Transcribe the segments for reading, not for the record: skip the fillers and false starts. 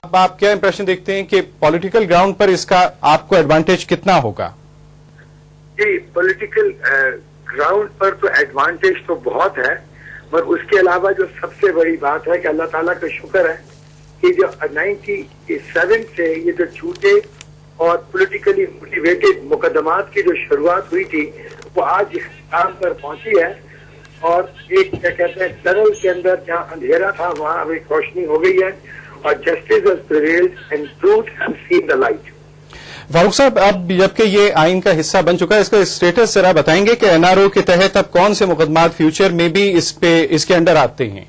اب آپ کیا امپریشن دیکھتے ہیں کہ پولیٹیکل گراؤنڈ پر اس کا آپ کو ایڈوانٹیج کتنا ہوگا؟ جی، پولیٹیکل گراؤنڈ پر تو ایڈوانٹیج تو بہت ہے، مگر اس کے علاوہ جو سب سے بڑی بات ہے کہ اللہ تعالیٰ کا شکر ہے کہ جو 97 سے یہ جو جھوٹے اور پولیٹیکلی موٹیویٹڈ مقدمات کی جو شروعات ہوئی تھی وہ آج اختتام پر پہنچی ہے، اور ایک کیا کہتے ہیں ٹنل کے اندر جہاں اندھیرا تھا وہاں اب ایک روشنی ہو گئی ہے، اور justice has prevailed and truth has seen the light. Farooq صاحب، اب جبکہ یہ آئین کا حصہ بن چکا ہے، اس کا اسٹیٹس ذرا بتائیں گے کہ NRO کے تحت اب کون سے مقدمات فیوچر میں بھی اس کے انڈر آتے ہیں؟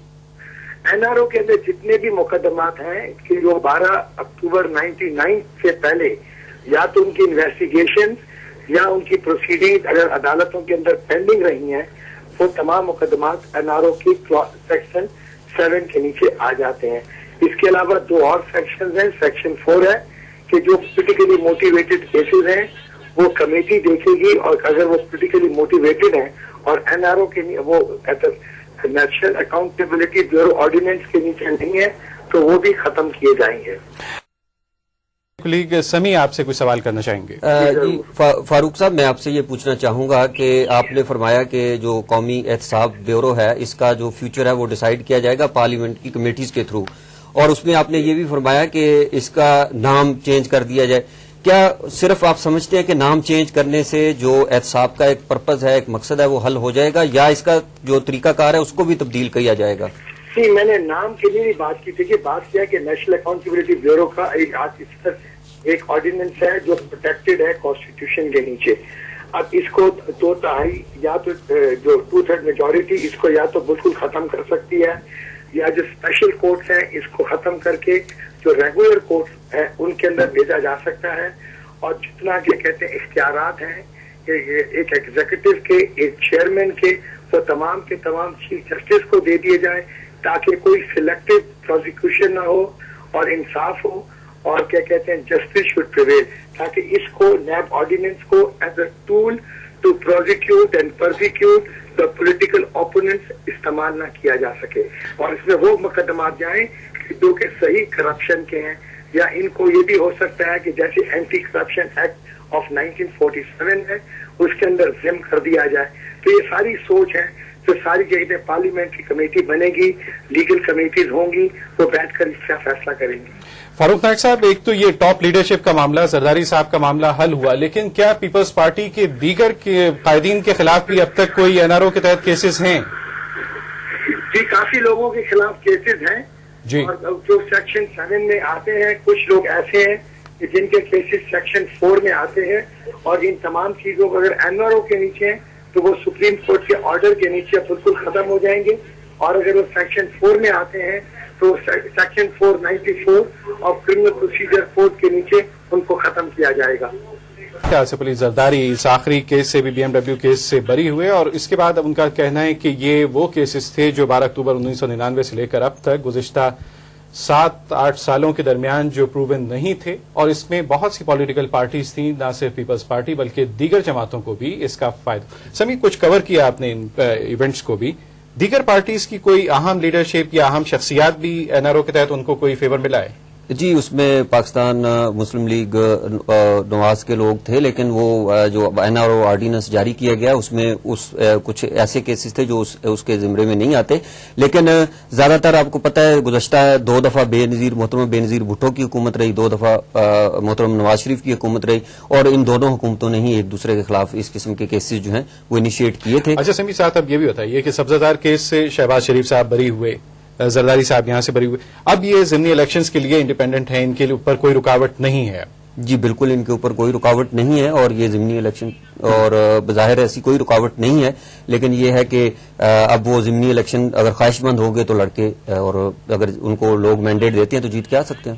NRO کے اندر جتنے بھی مقدمات ہیں کہ جو 12 اکتوبر 99 سے پہلے یا تو ان کی انویسٹیگیشن یا ان کی پروسیڈنگ اگر عدالتوں کے اندر پینڈنگ رہی ہیں، وہ تمام مقدمات NRO کی سیکشن 7 کے نیچے آ جاتے ہیں۔ اس کے علاوہ 2 اور سیکشن ہیں، سیکشن 4 ہے کہ جو پولیٹیکلی موٹیویٹڈ کیسز ہیں وہ کمیٹی دیکھے گی، اور اگر وہ پولیٹیکلی موٹیویٹڈ ہیں اور NRO کے وہ نیشنل اکاؤنٹیبلٹی بیورو آرڈیننس کے نیچے نہیں ہے تو وہ بھی ختم کیے جائیں گے۔ کلیگ سمی آپ سے کوئی سوال کرنا چاہیں گے؟ جی فاروق صاحب، میں آپ سے یہ پوچھنا چاہوں گا کہ آپ نے فرمایا کہ جو قومی احتساب بیورو ہے اس کا جو فیوچر ہے وہ ڈیسائیڈ کیا جائے گا پارلیمنٹ کی کمیٹیز کے تھرو، اور اس میں آپ نے یہ بھی فرمایا کہ اس کا نام چینج کر دیا جائے۔ کیا صرف آپ سمجھتے ہیں کہ نام چینج کرنے سے جو احتساب کا ایک پرپز ہے، ایک مقصد ہے، وہ حل ہو جائے گا، یا اس کا جو طریقہ کار ہے اس کو بھی تبدیل کیا جائے گا؟ جی، میں نے نام کے لیے بات کی تھی کہ بات کیا کہ نیشنل اکاؤنٹیبلٹی بیورو کا ایک آرڈیننس ہے جو پروٹیکٹڈ ہے کانسٹیٹیوشن کے نیچے۔ اب اس کو 2/3 یا تو جو 2/3 میجورٹی اس کو یا تو بالکل ختم کر سکتی ہے، یا جو اسپیشل کورٹس ہیں اس کو ختم کر کے جو ریگولر کورٹس ہیں ان کے اندر بھیجا جا سکتا ہے، اور جتنا کیا کہتے ہیں اختیارات ہیں ایک ایگزیکٹو کے، ایک چیئرمین کے، وہ تمام کے تمام چیف جسٹس کو دے دیے جائیں تاکہ کوئی سلیکٹو پروزیکیوشن نہ ہو اور انصاف ہو، اور کیا کہتے ہیں جسٹس شوڈ پریویل، تاکہ اس کو نیب آرڈیننس کو as a tool to prosecute and persecute the political opponents استعمال نہ کیا جا سکے، اور اس میں وہ مقدمات جائیں جو کہ صحیح کرپشن کے ہیں، یا ان کو یہ بھی ہو سکتا ہے کہ جیسے اینٹی کرپشن ایکٹ آف 1947 ہے اس کے اندر ضم کر دیا جائے۔ تو یہ ساری سوچ ہے، تو ساری جگہ پارلیمنٹری کمیٹی بنے گی، لیگل کمیٹیز ہوں گی، وہ بیٹھ کر اس کا فیصلہ کریں گی۔ فاروق نائک صاحب، ایک تو یہ ٹاپ لیڈرشپ کا معاملہ، زرداری صاحب کا معاملہ حل ہوا، لیکن کیا پیپلز پارٹی کے دیگر قائدین کے خلاف بھی اب تک کوئی NRO کے تحت کیسز ہیں؟ جی، کافی لوگوں کے خلاف کیسز ہیں جی، اور جو سیکشن 7 میں آتے ہیں کچھ لوگ ایسے ہیں کہ جن کے کیسز سیکشن 4 میں آتے ہیں، اور ان تمام چیزوں کو اگر NRO کے نیچے ہیں تو وہ سپریم کورٹ کے آرڈر کے نیچے بالکل ختم ہو جائیں گے، اور اگر وہ سیکشن 4 میں آتے ہیں تو سیکشن 494 اور کرمنل پروسیجر کوڈ کے نیچے ان کو ختم کیا جائے گا۔ آصف علی زرداری اس آخری کیس سے بھی BMW کیس سے بری ہوئے، اور اس کے بعد اب ان کا کہنا ہے کہ یہ وہ کیسز تھے جو 12 اکتوبر 1999 سے لے کر اب تک گزشتہ 7-8 سالوں کے درمیان جو پروون نہیں تھے، اور اس میں بہت سی پولیٹیکل پارٹیز تھیں، نہ صرف پیپلز پارٹی بلکہ دیگر جماعتوں کو بھی اس کا فائدہ۔ سمی کچھ کور کیا آپ نے ان ایونٹس کو بھی، دیگر پارٹیز کی کوئی اہم لیڈرشپ یا اہم شخصیات بھی NRO کے تحت ان کو کوئی فیور ملا ہے؟ جی، اس میں پاکستان مسلم لیگ نواز کے لوگ تھے، لیکن وہ جو NRO آرڈیننس جاری کیا گیا اس میں کچھ ایسے کیسز تھے جو اس کے زمرے میں نہیں آتے، لیکن زیادہ تر آپ کو پتہ ہے گزشتہ 2 دفعہ محترم بے نظیر بھٹو کی حکومت رہی، 2 دفعہ محترم نواز شریف کی حکومت رہی، اور ان دونوں حکومتوں نے ہی ایک دوسرے کے خلاف اس قسم کے کیسز جو ہیں وہ انیشیٹ کیے تھے۔ اچھا سمی صاحب، اب یہ بھی بتائیے کہ سبزہ زار کیس سے شہباز شریف صاحب بری ہوئے، زرداری صاحب یہاں سے بری ہوئے، اب یہ ضمنی الیکشنز کے لیے انڈیپینڈنٹ ہیں، ان کے اوپر کوئی رکاوٹ نہیں ہے؟ جی بالکل، ان کے اوپر کوئی رکاوٹ نہیں ہے، اور یہ ضمنی الیکشن اور بظاہر ایسی کوئی رکاوٹ نہیں ہے، لیکن یہ ہے کہ اب وہ ضمنی الیکشن اگر خواہش مند ہو گئے تو لڑکے، اور اگر ان کو لوگ مینڈیٹ دیتے ہیں تو جیت کے آ سکتے ہیں۔